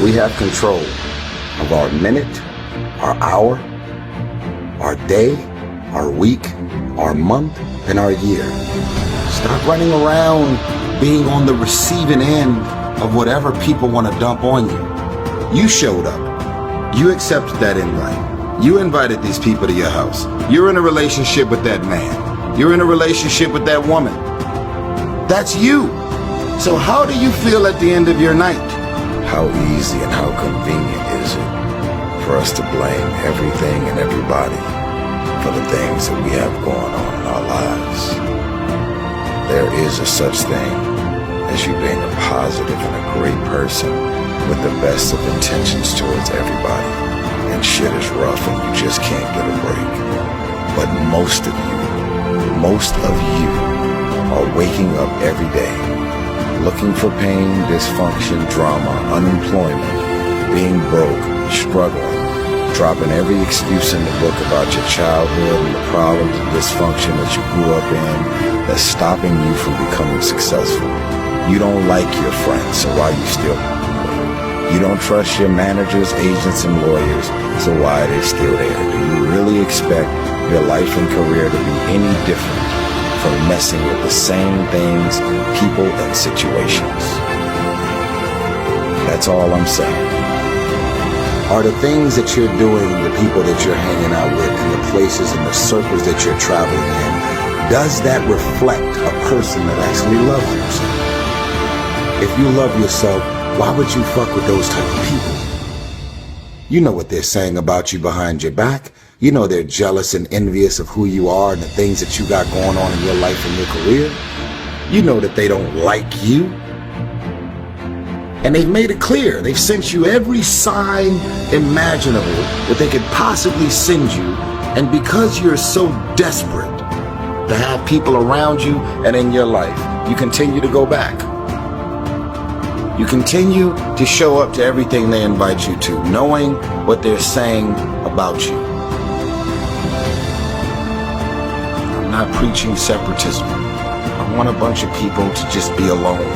We have control of our minute, our hour, our day, our week, our month, and our year. Stop running around being on the receiving end of whatever people want to dump on you. You showed up. You accepted that invite. You invited these people to your house. You're in a relationship with that man. You're in a relationship with that woman. That's you. So how do you feel at the end of your night? How easy and how convenient is it for us to blame everything and everybody for the things that we have going on in our lives? There is a such thing as you being a positive and a great person with the best of intentions towards everybody, and shit is rough and you just can't get a break. But most of you are waking up every day looking for pain, dysfunction, drama, unemployment, being broke, struggling, dropping every excuse in the book about your childhood and the problems and dysfunction that you grew up in that's stopping you from becoming successful. You don't like your friends, so why are you still with? You don't trust your managers, agents, and lawyers, so why are they still there? Do you really expect your life and career to be any different from messing with the same things, people, and situations? That's all I'm saying. Are the things that you're doing, the people that you're hanging out with, and the places and the circles that you're traveling in, does that reflect a person that actually loves themselves? If you love yourself, why would you fuck with those type of people? You know what they're saying about you behind your back. You know they're jealous and envious of who you are and the things that you got going on in your life and your career. You know that they don't like you. And they've made it clear. They've sent you every sign imaginable that they could possibly send you. And because you're so desperate to have people around you and in your life, you continue to go back. You continue to show up to everything they invite you to, knowing what they're saying about you. I'm not preaching separatism. I want a bunch of people to just be alone,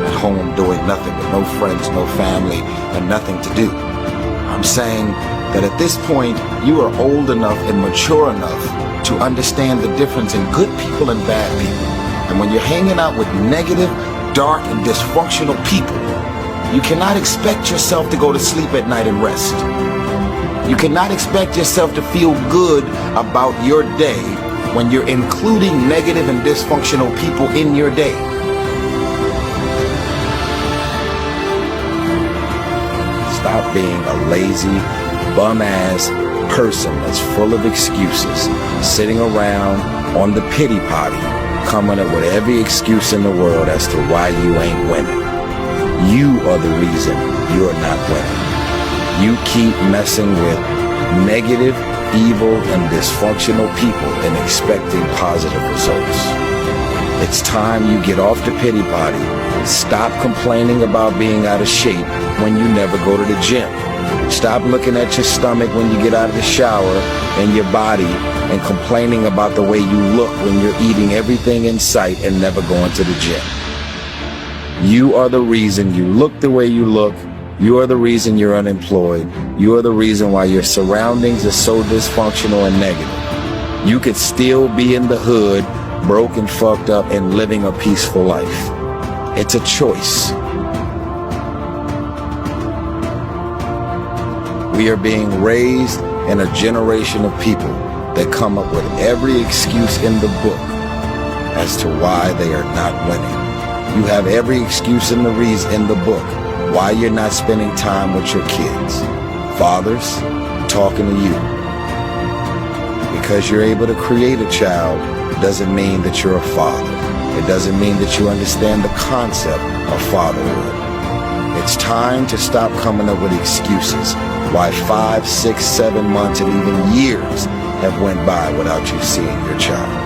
at home doing nothing, with no friends, no family, and nothing to do. I'm saying that at this point, you are old enough and mature enough to understand the difference in good people and bad people. And when you're hanging out with negative, dark, and dysfunctional people, you cannot expect yourself to go to sleep at night and rest. You cannot expect yourself to feel good about your day when you're including negative and dysfunctional people in your day. Stop being a lazy, bum-ass person that's full of excuses, sitting around on the pity potty, coming up with every excuse in the world as to why you ain't winning. You are the reason you're not winning. You keep messing with negative, evil, and dysfunctional people and expecting positive results. It's time you get off the pity potty and stop complaining about being out of shape when you never go to the gym. Stop looking at your stomach when you get out of the shower and your body and complaining about the way you look when you're eating everything in sight and never going to the gym. You are the reason you look the way you look. You are the reason you're unemployed. You are the reason why your surroundings are so dysfunctional and negative. You could still be in the hood, broke and fucked up, and living a peaceful life. It's a choice. We are being raised in a generation of people that come up with every excuse in the book as to why they are not winning. You have every excuse in the book why you're not spending time with your kids. Fathers, I'm talking to you. Because you're able to create a child doesn't mean that you're a father. It doesn't mean that you understand the concept of fatherhood. It's time to stop coming up with excuses why 5, 6, 7 months and even years have went by without you seeing your child.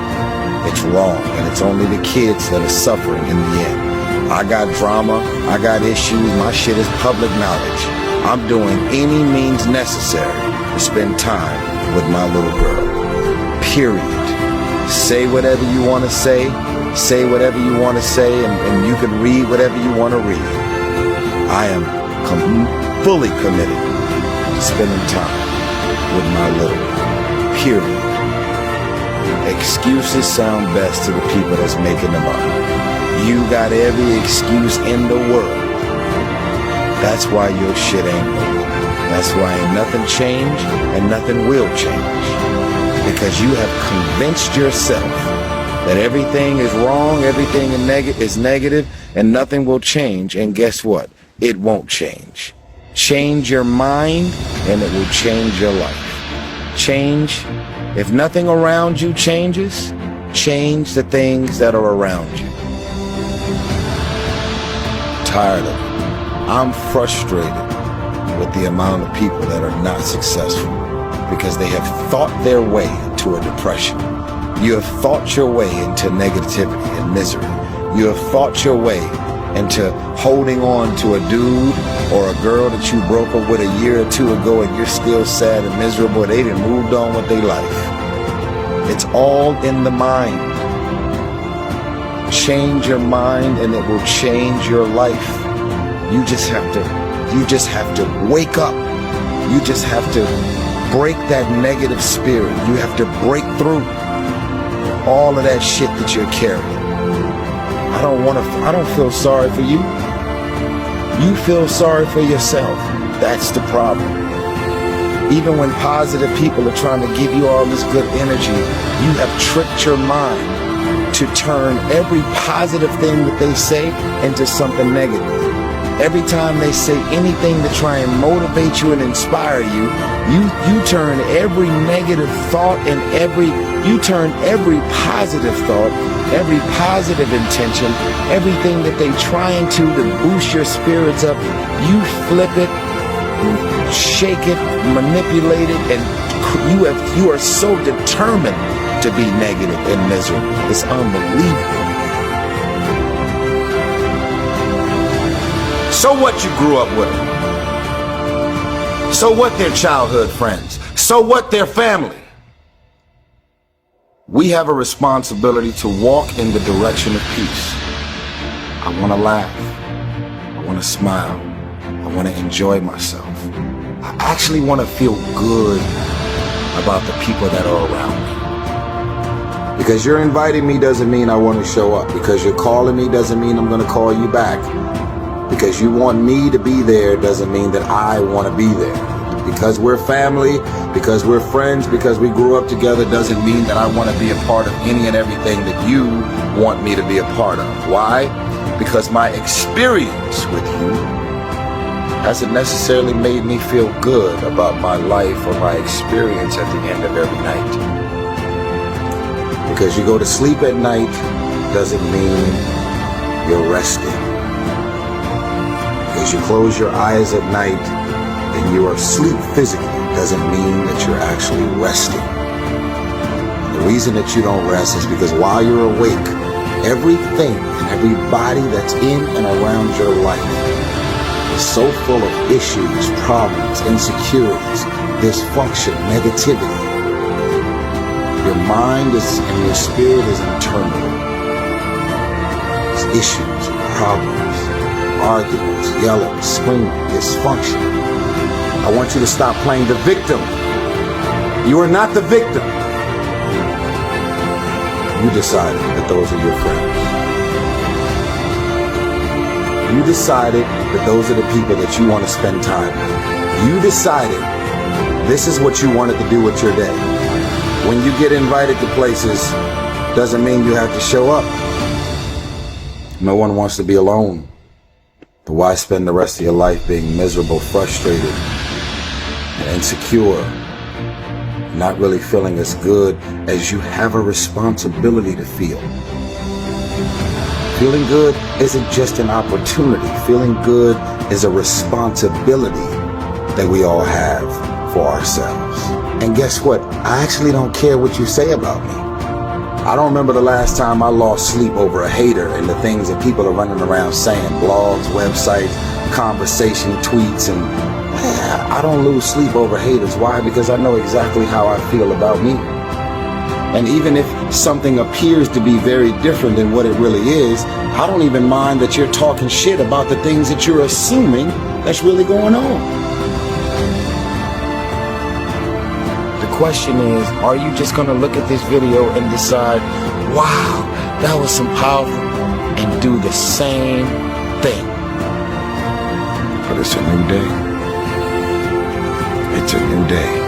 It's wrong, and it's only the kids that are suffering in the end. I got drama, I got issues, my shit is public knowledge. I'm doing any means necessary to spend time with my little girl. Period. Say whatever you want to say whatever you want to say, and you can read whatever you want to read. I am fully committed to spending time with my little one. Period. Excuses sound best to the people that's making them up. You got every excuse in the world. That's why your shit ain't moving. That's why ain't nothing changed and nothing will change. Because you have convinced yourself that everything is wrong, everything is negative, and nothing will change. And guess what? It won't change. Change your mind and it will change your life. Change. If nothing around you changes, change the things that are around you. Tired of it. I'm frustrated with the amount of people that are not successful because they have thought their way into a depression. You have thought your way into negativity and misery. You have thought your way into holding on to a dude or a girl that you broke up with a year or two ago and you're still sad and miserable. They done moved on with their life. It's all in the mind. Change your mind and it will change your life. You just have to wake up. You just have to break that negative spirit. You have to break through all of that shit that you're carrying. I don't feel sorry for you. You feel sorry for yourself. That's the problem. Even when positive people are trying to give you all this good energy, you have tricked your mind to turn every positive thing that they say into something negative. Every time they say anything to try and motivate you and inspire you, you turn every negative thought and you turn every positive thought, every positive intention, everything that they trying to boost your spirits up, you flip it, shake it, manipulate it, and you are so determined to be negative and miserable. It's unbelievable. So what you grew up with? So what their childhood friends? So what their family? We have a responsibility to walk in the direction of peace. I want to laugh. I want to smile. I want to enjoy myself. I actually want to feel good about the people that are around me. Because you're inviting me doesn't mean I want to show up. Because you're calling me doesn't mean I'm going to call you back. Because you want me to be there doesn't mean that I want to be there. Because we're family, because we're friends, because we grew up together doesn't mean that I want to be a part of any and everything that you want me to be a part of. Why? Because my experience with you hasn't necessarily made me feel good about my life or my experience at the end of every night. Because you go to sleep at night doesn't mean you're resting. Because you close your eyes at night and you are asleep physically doesn't mean that you're actually resting. And the reason that you don't rest is because while you're awake, everything and everybody that's in and around your life is so full of issues, problems, insecurities, dysfunction, negativity. Your mind and your spirit is in turmoil. There's issues, problems, arguments, yelling, screaming, dysfunction. I want you to stop playing the victim. You are not the victim. You decided that those are your friends. You decided that those are the people that you want to spend time with. You decided this is what you wanted to do with your day. When you get invited to places, doesn't mean you have to show up. No one wants to be alone. But why spend the rest of your life being miserable, frustrated, and insecure, not really feeling as good as you have a responsibility to feel? Feeling good isn't just an opportunity. Feeling good is a responsibility that we all have for ourselves. And guess what? I actually don't care what you say about me. I don't remember the last time I lost sleep over a hater and the things that people are running around saying, blogs, websites, conversation, tweets, and I don't lose sleep over haters. Why? Because I know exactly how I feel about me. And even if something appears to be very different than what it really is, I don't even mind that you're talking shit about the things that you're assuming that's really going on. The question is, are you just going to look at this video and decide, wow, that was some powerful, and do the same thing? But it's a new day. It's a new day.